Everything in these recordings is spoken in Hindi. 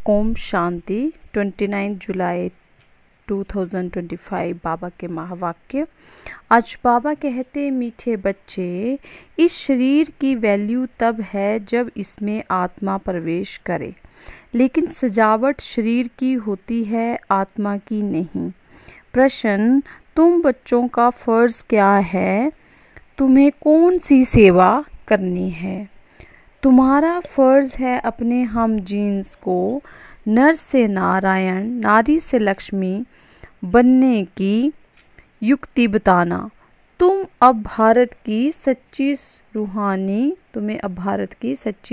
ओम शांति। 29 जुलाई 2025 बाबा के महावाक्य। आज बाबा कहते, मीठे बच्चे, इस शरीर की वैल्यू तब है जब इसमें आत्मा प्रवेश करे, लेकिन सजावट शरीर की होती है, आत्मा की नहीं। प्रश्न, तुम बच्चों का फर्ज क्या है? तुम्हें कौन सी सेवा करनी है? तुम्हारा फर्ज है अपने हम जीन्स को नर से नारायण, नारी से लक्ष्मी बनने की युक्ति बताना। तुम्हें अब भारत की सच्ची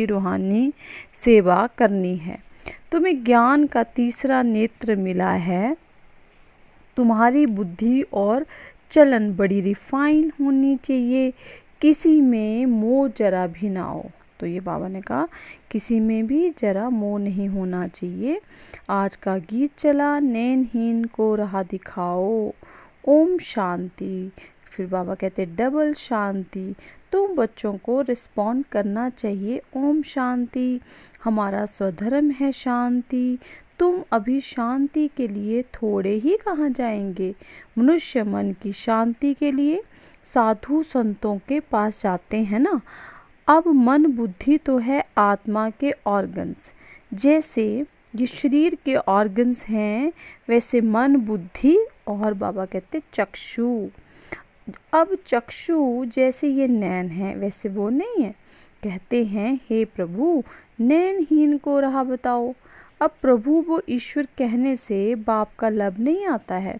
रूहानी सेवा करनी है। तुम्हें ज्ञान का तीसरा नेत्र मिला है। तुम्हारी बुद्धि और चलन बड़ी रिफाइन होनी चाहिए, किसी में मोह जरा भी ना हो। तो ये बाबा ने कहा, किसी में भी जरा मोह नहीं होना चाहिए। आज का गीत चला, नैनहीन को राह दिखाओ, ओम शांति। फिर बाबा कहते, डबल शांति। तुम बच्चों को रिस्पॉन्ड करना चाहिए, ओम शांति। हमारा स्वधर्म है शांति। तुम अभी शांति के लिए थोड़े ही कहाँ जाएंगे। मनुष्य मन की शांति के लिए साधु संतों के पास जाते हैं ना। अब मन बुद्धि तो है आत्मा के ऑर्गन्स। जैसे ये शरीर के ऑर्गन्स हैं, वैसे मन बुद्धि और बाबा कहते चक्षु। अब चक्षु जैसे ये नैन है, वैसे वो नहीं है। कहते हैं, हे प्रभु, नैनहीन को राह बताओ। अब प्रभु वो ईश्वर कहने से बाप का लब नहीं आता है।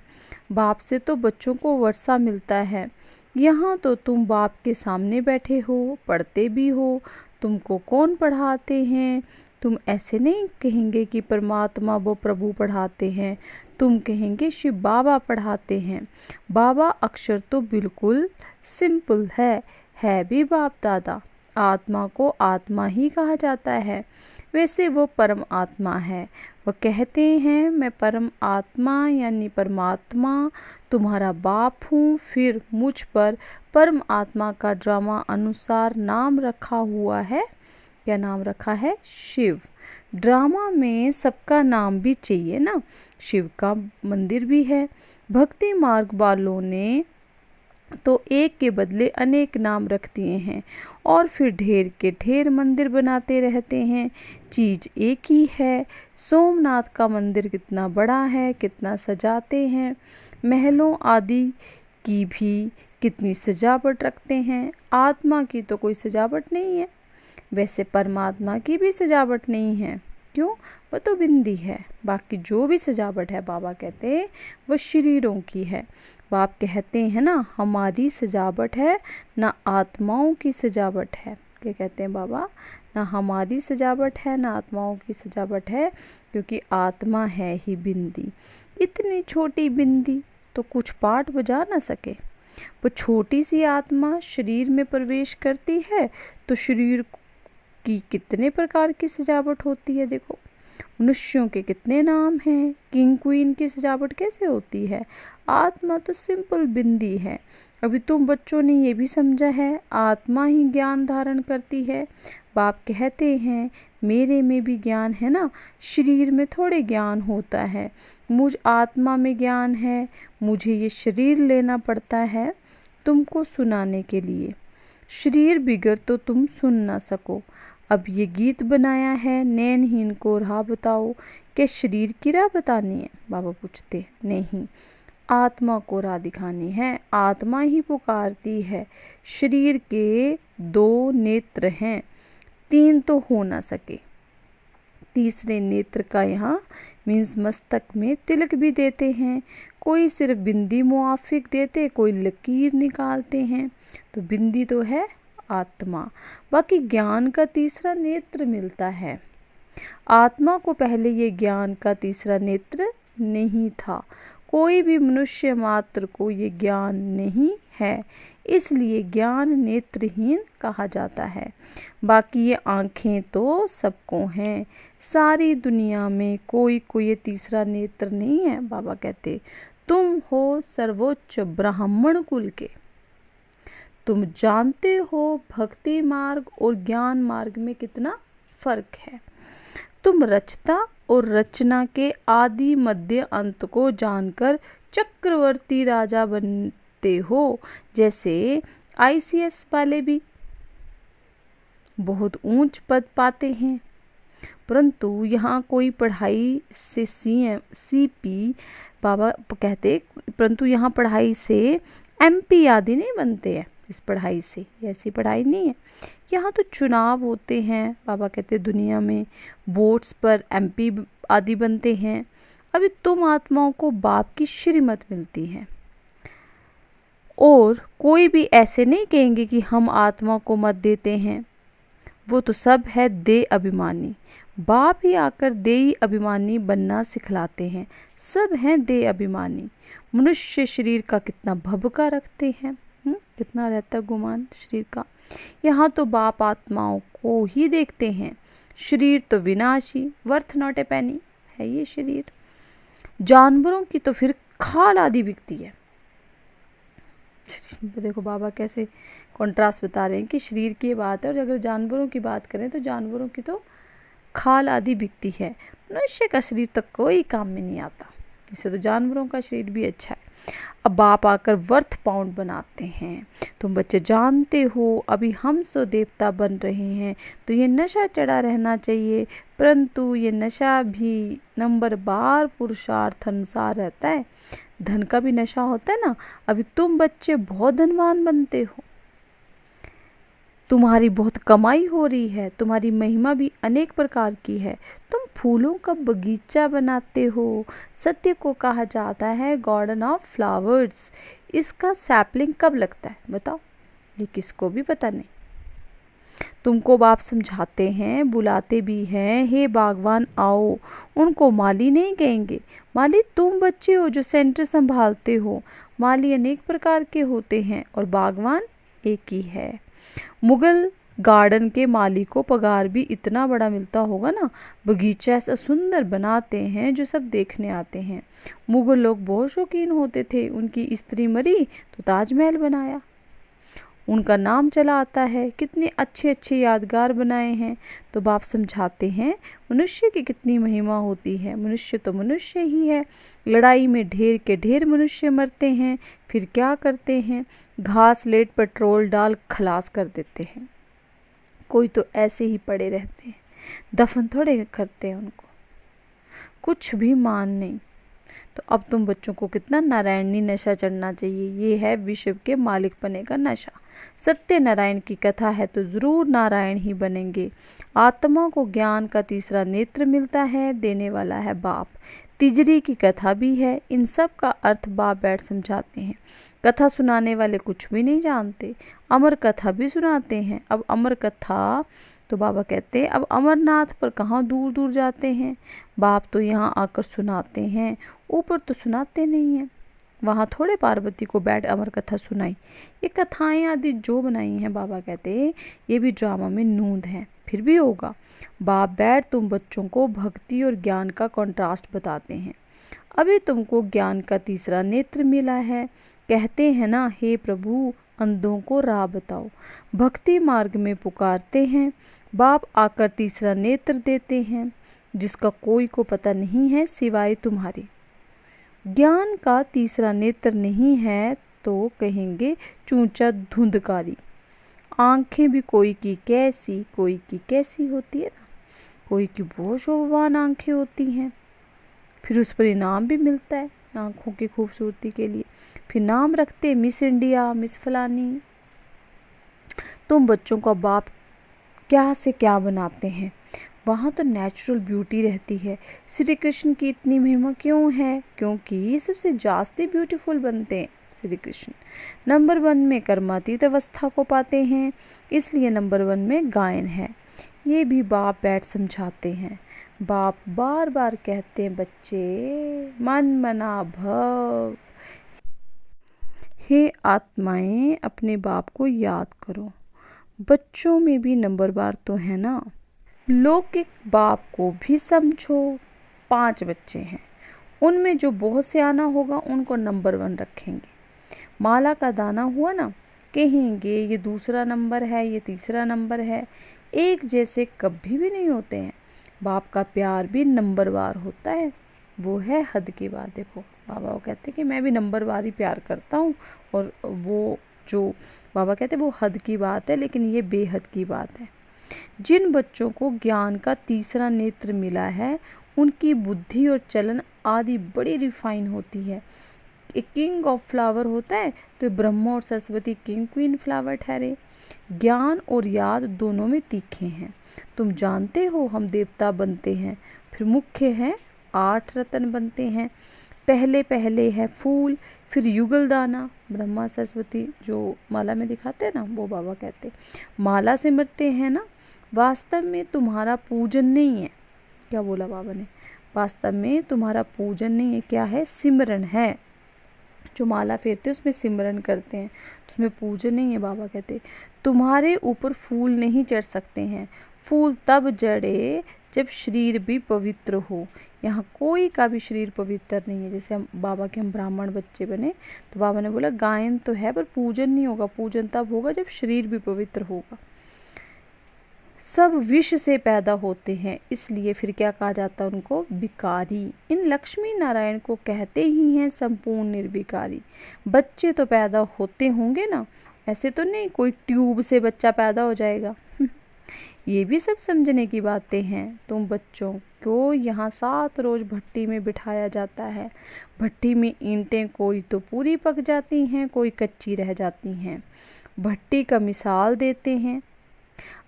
बाप से तो बच्चों को वर्षा मिलता है। यहाँ तो तुम बाप के सामने बैठे हो, पढ़ते भी हो। तुमको कौन पढ़ाते हैं? तुम ऐसे नहीं कहेंगे कि परमात्मा वो प्रभु पढ़ाते हैं, तुम कहेंगे शिव बाबा पढ़ाते हैं। बाबा अक्षर तो बिल्कुल सिंपल है भी बाप दादा। आत्मा को आत्मा ही कहा जाता है, वैसे वो परम आत्मा है। वो कहते हैं, मैं परम आत्मा यानी परमात्मा तुम्हारा बाप हूँ। फिर मुझ पर परम आत्मा का ड्रामा अनुसार नाम रखा हुआ है। क्या नाम रखा है? शिव। ड्रामा में सबका नाम भी चाहिए ना। शिव का मंदिर भी है। भक्ति मार्ग वालों ने तो एक के बदले अनेक नाम रख दिए हैं और फिर ढेर के ढेर मंदिर बनाते रहते हैं। चीज़ एक ही है। सोमनाथ का मंदिर कितना बड़ा है, कितना सजाते हैं। महलों आदि की भी कितनी सजावट रखते हैं। आत्मा की तो कोई सजावट नहीं है, वैसे परमात्मा की भी सजावट नहीं है। क्यों? वो तो बिंदी है। बाकी जो भी सजावट है, बाबा कहते हैं, वो शरीरों की है। बाप कहते हैं ना, हमारी सजावट है ना आत्माओं की सजावट है। क्या कहते हैं बाबा? ना हमारी सजावट है ना आत्माओं की सजावट है, क्योंकि आत्मा है ही बिंदी। इतनी छोटी बिंदी तो कुछ पाठ बजा ना सके। वो छोटी सी आत्मा शरीर में प्रवेश करती है तो शरीर की कितने प्रकार की सजावट होती है। देखो, मनुष्यों के कितने नाम हैं। किंग क्वीन की सजावट कैसे होती है। आत्मा तो सिंपल बिंदी है। अभी तुम बच्चों ने ये भी समझा है, आत्मा ही ज्ञान धारण करती है। बाप कहते हैं, मेरे में भी ज्ञान है ना, शरीर में थोड़े ज्ञान होता है। मुझ आत्मा में ज्ञान है। मुझे ये शरीर लेना पड़ता है तुमको सुनाने के लिए। शरीर बिगर तो तुम सुन ना सको। अब ये गीत बनाया है, नैनहीन को राह बताओ। क्या शरीर की राह बतानी है? बाबा पूछते, नहीं, आत्मा को राह दिखानी है। आत्मा ही पुकारती है। शरीर के 2 नेत्र हैं, 3 तो हो ना सके। तीसरे नेत्र का यहाँ मीन्स मस्तक में तिलक भी देते हैं। कोई सिर्फ बिंदी मुआफिक देते, कोई लकीर निकालते हैं। तो बिंदी तो है आत्मा। बाकी ज्ञान का तीसरा नेत्र मिलता है। आत्मा को पहले ये ज्ञान का तीसरा नेत्र नहीं था। कोई भी मनुष्य मात्र को ये ज्ञान नहीं है, इसलिए ज्ञान नेत्रहीन कहा जाता है। बाकी ये आँखें तो सबको हैं। सारी दुनिया में कोई को ये तीसरा नेत्र नहीं है। बाबा कहते, तुम हो सर्वोच्च ब्राह्मण कुल के। तुम जानते हो भक्ति मार्ग और ज्ञान मार्ग में कितना फर्क है। तुम रचता और रचना के आदि मध्य अंत को जानकर चक्रवर्ती राजा बनते हो। जैसे ICS वाले भी बहुत ऊंच पद पाते हैं, परंतु यहाँ कोई पढ़ाई से CP बाबा कहते, परंतु यहाँ पढ़ाई से MP आदि नहीं बनते हैं। इस पढ़ाई से ऐसी पढ़ाई नहीं है। यहाँ तो चुनाव होते हैं, बाबा कहते दुनिया में बोर्ड्स पर MP आदि बनते हैं। अभी तुम आत्माओं को बाप की श्रीमत मिलती है, और कोई भी ऐसे नहीं कहेंगे कि हम आत्मा को मत देते हैं। वो तो सब है देह अभिमानी। बाप ही आकर देही अभिमानी बनना सिखलाते हैं। सब हैं देह अभिमानी। मनुष्य शरीर का कितना भभका रखते हैं, कितना रहता गुमान शरीर का। यहाँ तो बाप आत्माओं को ही देखते हैं। शरीर तो विनाशी, वर्थ नॉट ए पेनी है ये शरीर। जानवरों की तो फिर खाल आदि बिकती है। देखो बाबा कैसे कॉन्ट्रास्ट बता रहे हैं कि शरीर की बात है, और अगर जानवरों की बात करें तो जानवरों की तो खाल आदि बिकती है। मनुष्य का शरीर तो कोई काम में नहीं आता, इससे तो जानवरों का शरीर भी अच्छा है। अब बाप आकर वर्थ पाउंड बनाते हैं। तुम बच्चे जानते हो अभी हम सो देवता बन रहे हैं, तो ये नशा चढ़ा रहना चाहिए, परंतु ये नशा भी नंबर बार पुरुषार्थ अनुसार रहता है। धन का भी नशा होता है ना। अभी तुम बच्चे बहुत धनवान बनते हो, तुम्हारी बहुत कमाई हो रही है, तुम्हारी महिमा भी अनेक प्रकार की है। तुम फूलों का बगीचा बनाते हो। सत्य को कहा जाता है गार्डन ऑफ फ्लावर्स। इसका सैपलिंग कब लगता है बताओ, ये किसको भी पता नहीं। तुमको बाप समझाते हैं, बुलाते भी हैं, हे बागवान आओ। उनको माली नहीं कहेंगे। माली तुम बच्चे हो जो सेंटर संभालते हो। माली अनेक प्रकार के होते हैं और बागवान एक ही है। मुगल गार्डन के माली को पगार भी इतना बड़ा मिलता होगा ना, बगीचा ऐसा सुंदर बनाते हैं जो सब देखने आते हैं। मुगल लोग बहुत शौकीन होते थे। उनकी स्त्री मरी तो ताजमहल बनाया, उनका नाम चला आता है। कितने अच्छे अच्छे यादगार बनाए हैं। तो बाप समझाते हैं मनुष्य की कितनी महिमा होती है। मनुष्य तो मनुष्य ही है। लड़ाई में ढेर के ढेर मनुष्य मरते हैं, फिर क्या करते हैं, घास लेट पेट्रोल डाल खलास कर देते हैं। कोई तो ऐसे ही पड़े रहते हैं, दफन थोड़े करते हैं उनको, कुछ भी मान नहीं। तो अब तुम बच्चों को कितना नारायणी नशा चढ़ना चाहिए। ये है विश्व के मालिक बने का नशा। सत्य नारायण की कथा है तो जरूर नारायण ही बनेंगे। आत्मा को ज्ञान का तीसरा नेत्र मिलता है, देने वाला है बाप। तिजरी की कथा भी है। इन सब का अर्थ बाप बैठ समझाते हैं। कथा सुनाने वाले कुछ भी नहीं जानते, अमर कथा भी सुनाते हैं। अब अमर कथा तो बाबा कहते हैं अब अमरनाथ पर कहाँ दूर दूर जाते हैं, बाप तो यहाँ आकर सुनाते हैं, ऊपर तो सुनाते नहीं हैं। वहाँ थोड़े पार्वती को बैठ अमर कथा सुनाई। ये कथाएं आदि जो बनाई हैं बाबा कहते हैं ये भी ड्रामा में नूंद है, फिर भी होगा। बाप बैठ तुम बच्चों को भक्ति और ज्ञान का कॉन्ट्रास्ट बताते हैं। अभी तुमको ज्ञान का तीसरा नेत्र मिला है। कहते हैं ना, हे प्रभु अंधों को राह बताओ। भक्ति मार्ग में पुकारते हैं, बाप आकर तीसरा नेत्र देते हैं, जिसका कोई को पता नहीं है सिवाय तुम्हारे। ज्ञान का तीसरा नेत्र नहीं है तो कहेंगे चूंचा धुंधकारी। आंखें भी कोई की कैसी होती है ना, कोई की बहुत शोभावान आंखें होती हैं। फिर उस पर इनाम भी मिलता है आंखों की खूबसूरती के लिए। फिर नाम रखते मिस इंडिया, मिस फलानी। तुम बच्चों का बाप क्या से क्या बनाते हैं। वहाँ तो नेचुरल ब्यूटी रहती है। श्री कृष्ण की इतनी महिमा क्यों है, क्योंकि सबसे जास्ती ब्यूटीफुल बनते हैं श्री कृष्ण। नंबर 1 में कर्मातीत अवस्था को पाते हैं, इसलिए नंबर 1 में गायन है। ये भी बाप बैठ समझाते हैं। बाप बार बार कहते हैं बच्चे मन मना भव। हे आत्माएं अपने बाप को याद करो। बच्चों में भी नंबर बार तो है ना। लौकिक बाप को भी समझो। 5 बच्चे हैं, उनमें जो बहुत सियाना होगा उनको नंबर 1 रखेंगे। माला का दाना हुआ ना, कहेंगे ये दूसरा नंबर है, ये तीसरा नंबर है। एक जैसे कभी भी नहीं होते हैं। बाप का प्यार भी नंबरवार होता है, वो है हद की बात। देखो बाबा वो कहते कि मैं भी नंबरवार ही प्यार करता हूँ, और वो जो बाबा कहते वो हद की बात है, लेकिन ये बेहद की बात है। जिन बच्चों को ज्ञान का तीसरा नेत्र मिला है उनकी बुद्धि और चलन आदि बड़ी रिफाइन होती है। एक किंग ऑफ फ्लावर होता है तो ब्रह्मा और सरस्वती किंग क्वीन फ्लावर ठहरे। ज्ञान और याद दोनों में तीखे हैं। तुम जानते हो हम देवता बनते हैं, फिर मुख्य हैं 8 रत्न बनते हैं। पहले पहले है फूल, फिर युगल दाना। ब्रह्मा सरस्वती जो माला में दिखाते हैं ना, वो बाबा कहते माला से मरते हैं ना। वास्तव में तुम्हारा पूजन नहीं है। क्या बोला बाबा ने? वास्तव में तुम्हारा पूजन नहीं है, क्या है? सिमरन है। जो माला फेरते उसमें सिमरन करते हैं, तो उसमें पूजन नहीं है। बाबा कहते तुम्हारे ऊपर फूल नहीं चढ़ सकते हैं, फूल तब जड़े जब शरीर भी पवित्र हो। यहाँ कोई का भी शरीर पवित्र नहीं है। जैसे हम बाबा के हम ब्राह्मण बच्चे बने तो बाबा ने बोला गायन तो है पर पूजन नहीं होगा। पूजन तब होगा जब शरीर भी पवित्र होगा। सब विष से पैदा होते हैं, इसलिए फिर क्या कहा जाता है उनको? विकारी। इन लक्ष्मी नारायण को कहते ही हैं संपूर्ण निर्विकारी। बच्चे तो पैदा होते होंगे ना, ऐसे तो नहीं कोई ट्यूब से बच्चा पैदा हो जाएगा। ये भी सब समझने की बातें हैं। तुम बच्चों को यहाँ 7 रोज भट्टी में बिठाया जाता है। भट्टी में ईंटें कोई तो पूरी पक जाती हैं, कोई कच्ची रह जाती हैं। भट्टी का मिसाल देते हैं।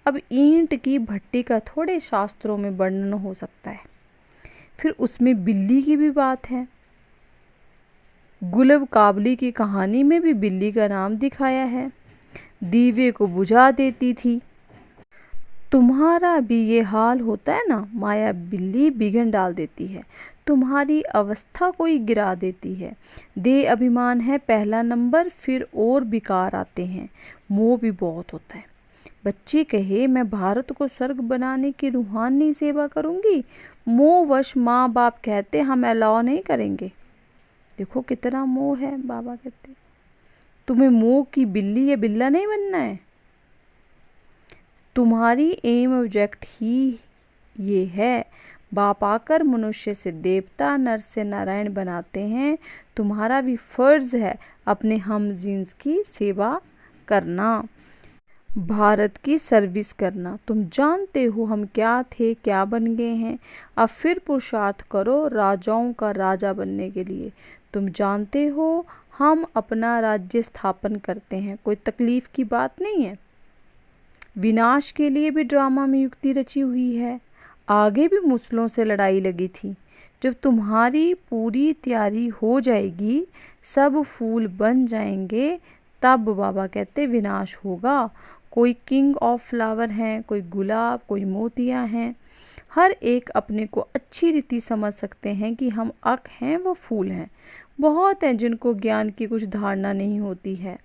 अब ईंट की भट्टी का थोड़े शास्त्रों में वर्णन हो सकता है। फिर उसमें बिल्ली की भी बात है। गुलब काबली की कहानी में भी बिल्ली का नाम दिखाया है। दीवे को बुझा देती थी। तुम्हारा भी ये हाल होता है ना, माया बिल्ली बिघन डाल देती है, तुम्हारी अवस्था कोई गिरा देती है। देह अभिमान है पहला नंबर, फिर और विकार आते हैं। मोह भी बहुत होता है। बच्ची कहे मैं भारत को स्वर्ग बनाने की रूहानी सेवा करूंगी, मोहवश माँ बाप कहते हम अलाउ नहीं करेंगे। देखो कितना मोह है। बाबा कहते तुम्हें मोह की बिल्ली या बिल्ला नहीं बनना है। तुम्हारी एम ऑब्जेक्ट ही ये है। बाप आकर मनुष्य से देवता, नर से नारायण बनाते हैं। तुम्हारा भी फर्ज है अपने हम जीन्स की सेवा करना, भारत की सर्विस करना। तुम जानते हो हम क्या थे, क्या बन गए हैं। अब फिर पुरुषार्थ करो राजाओं का राजा बनने के लिए। तुम जानते हो हम अपना राज्य स्थापन करते हैं, कोई तकलीफ की बात नहीं है। विनाश के लिए भी ड्रामा में युक्ति रची हुई है। आगे भी मुसलों से लड़ाई लगी थी। जब तुम्हारी पूरी तैयारी हो जाएगी, सब फूल बन जाएंगे, तब बाबा कहते विनाश होगा। कोई किंग ऑफ फ्लावर हैं, कोई गुलाब, कोई मोतियां हैं। हर एक अपने को अच्छी रीति समझ सकते हैं कि हम अक हैं, वो फूल हैं। बहुत हैं जिनको ज्ञान की कुछ धारणा नहीं होती है।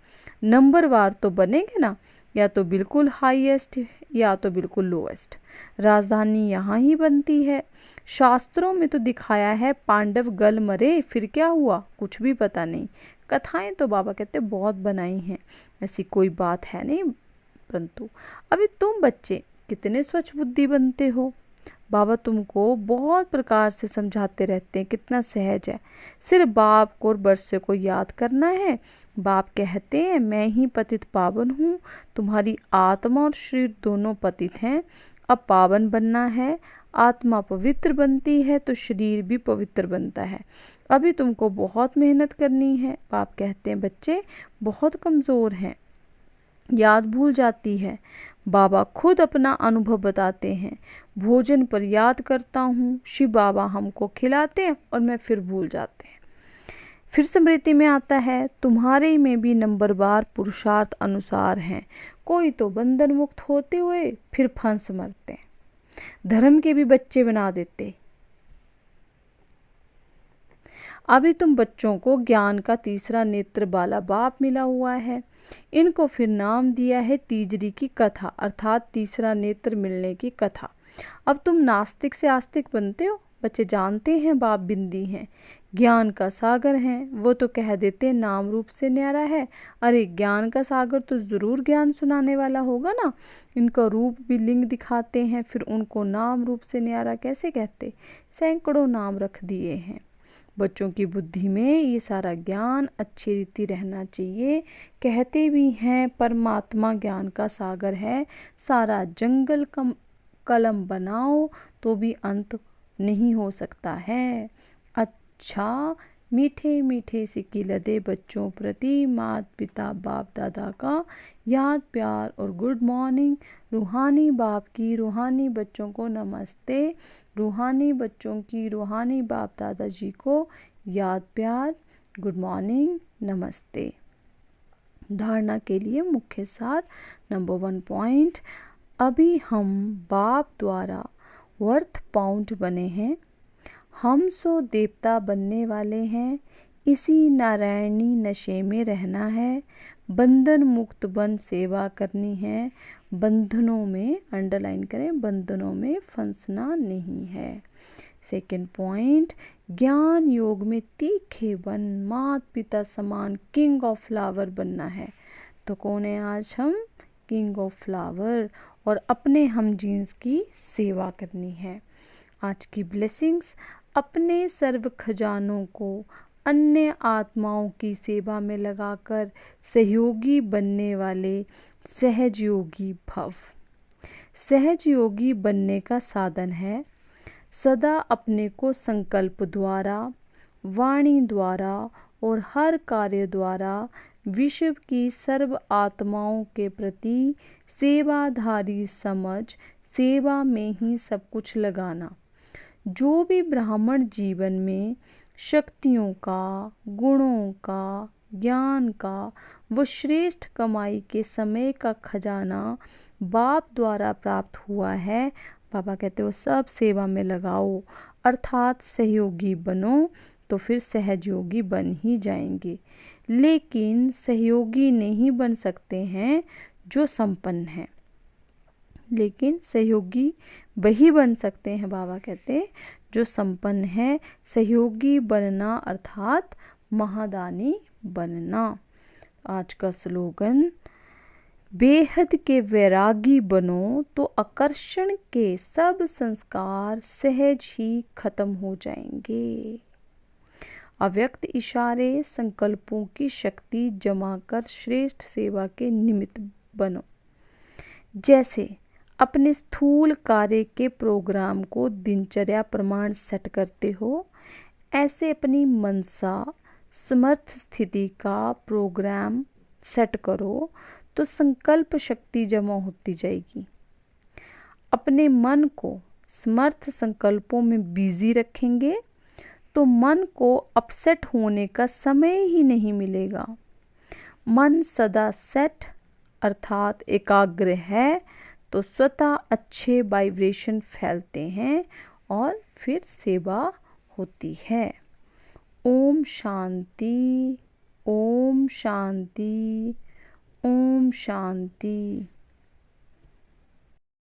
नंबरवार तो बनेंगे ना, या तो बिल्कुल हाईएस्ट या तो बिल्कुल लोएस्ट। राजधानी यहाँ ही बनती है। शास्त्रों में तो दिखाया है पांडव गल मरे, फिर क्या हुआ कुछ भी पता नहीं। कथाएं तो बाबा कहते बहुत बनाई हैं, ऐसी कोई बात है नहीं। परंतु अभी तुम बच्चे कितने स्वच्छ बुद्धि बनते हो। बाबा तुमको बहुत प्रकार से समझाते रहते हैं, कितना सहज है। सिर्फ बाप को और बरसे को याद करना है। बाप कहते हैं मैं ही पतित पावन हूँ। तुम्हारी आत्मा और शरीर दोनों पतित हैं। अब पावन बनना है। आत्मा पवित्र बनती है तो शरीर भी पवित्र बनता है। अभी तुमको बहुत मेहनत करनी है। बाप कहते हैं बच्चे बहुत कमज़ोर हैं, याद भूल जाती है। बाबा खुद अपना अनुभव बताते हैं। भोजन पर याद करता हूँ, शिव बाबा हमको खिलाते हैं और मैं फिर भूल जाते हैं। फिर स्मृति में आता है तुम्हारे में भी नंबरवार पुरुषार्थ अनुसार हैं। कोई तो बंधन मुक्त होते हुए फिर फंस मरते हैं। धर्म के भी बच्चे बना देते। अभी तुम बच्चों को ज्ञान का तीसरा नेत्र वाला बाप मिला हुआ है। इनको फिर नाम दिया है तीजरी की कथा, अर्थात तीसरा नेत्र मिलने की कथा। अब तुम नास्तिक से आस्तिक बनते हो। बच्चे जानते हैं बाप बिंदी हैं, ज्ञान का सागर हैं। वो तो कह देते नाम रूप से न्यारा है। अरे ज्ञान का सागर तो ज़रूर ज्ञान सुनाने वाला होगा ना। इनका रूप भी लिंग दिखाते हैं, फिर उनको नाम रूप से न्यारा कैसे कहते। सैकड़ों नाम रख दिए हैं। बच्चों की बुद्धि में ये सारा ज्ञान अच्छी रीति रहना चाहिए। कहते भी हैं परमात्मा ज्ञान का सागर है, सारा जंगल कलम बनाओ तो भी अंत नहीं हो सकता है। अच्छा, मीठे मीठे सिक्के लदे बच्चों प्रति माता पिता बाप दादा का याद प्यार और गुड मॉर्निंग। रूहानी बाप की रूहानी बच्चों को नमस्ते। रूहानी बच्चों की रूहानी बाप दादा जी को याद प्यार, गुड मॉर्निंग, नमस्ते। धारणा के लिए मुख्य सार। नंबर 1 पॉइंट, अभी हम बाप द्वारा वर्थ पाउंड बने हैं। हम सो देवता बनने वाले हैं। इसी नारायणी नशे में रहना है। बंधन मुक्त बन सेवा करनी है। बंधनों में, अंडरलाइन करें, बंधनों में फंसना नहीं है। सेकंड पॉइंट, ज्ञान योग में तीखे बन माता पिता समान किंग ऑफ फ्लावर बनना है। तो कौन है आज हम? King of flower. और अपने हम जीन्स की सेवा करनी है। आज की ब्लेसिंग्स, अपने सर्व खजानों को अन्य आत्माओं की सेवा में लगाकर सहयोगी बनने वाले सहज योगी भव। सहज योगी बनने का साधन है सदा अपने को संकल्प द्वारा, वाणी द्वारा और हर कार्य द्वारा विश्व की सर्व आत्माओं के प्रति सेवाधारी समझ सेवा में ही सब कुछ लगाना। जो भी ब्राह्मण जीवन में शक्तियों का, गुणों का, ज्ञान का व श्रेष्ठ कमाई के समय का खजाना बाप द्वारा प्राप्त हुआ है, बाबा कहते हो सब सेवा में लगाओ, अर्थात सहयोगी बनो, तो फिर सहयोगी बन ही जाएंगे। लेकिन सहयोगी नहीं बन सकते हैं जो संपन्न हैं, लेकिन सहयोगी वही बन सकते हैं, बाबा कहते जो संपन्न है। सहयोगी बनना अर्थात महादानी बनना। आज का स्लोगन, बेहद के वैरागी बनो तो आकर्षण के सब संस्कार सहज ही खत्म हो जाएंगे। अव्यक्त इशारे संकल्पों की शक्ति जमा कर श्रेष्ठ सेवा के निमित्त बनो। जैसे अपने स्थूल कार्य के प्रोग्राम को दिनचर्या प्रमाण सेट करते हो, ऐसे अपनी मनसा समर्थ स्थिति का प्रोग्राम सेट करो तो संकल्प शक्ति जमा होती जाएगी। अपने मन को समर्थ संकल्पों में बिजी रखेंगे तो मन को अपसेट होने का समय ही नहीं मिलेगा। मन सदा सेट अर्थात एकाग्र है तो स्वतः अच्छे वाइब्रेशन फैलते हैं और फिर सेवा होती है। ओम शांति, ओम शांति, ओम शांति।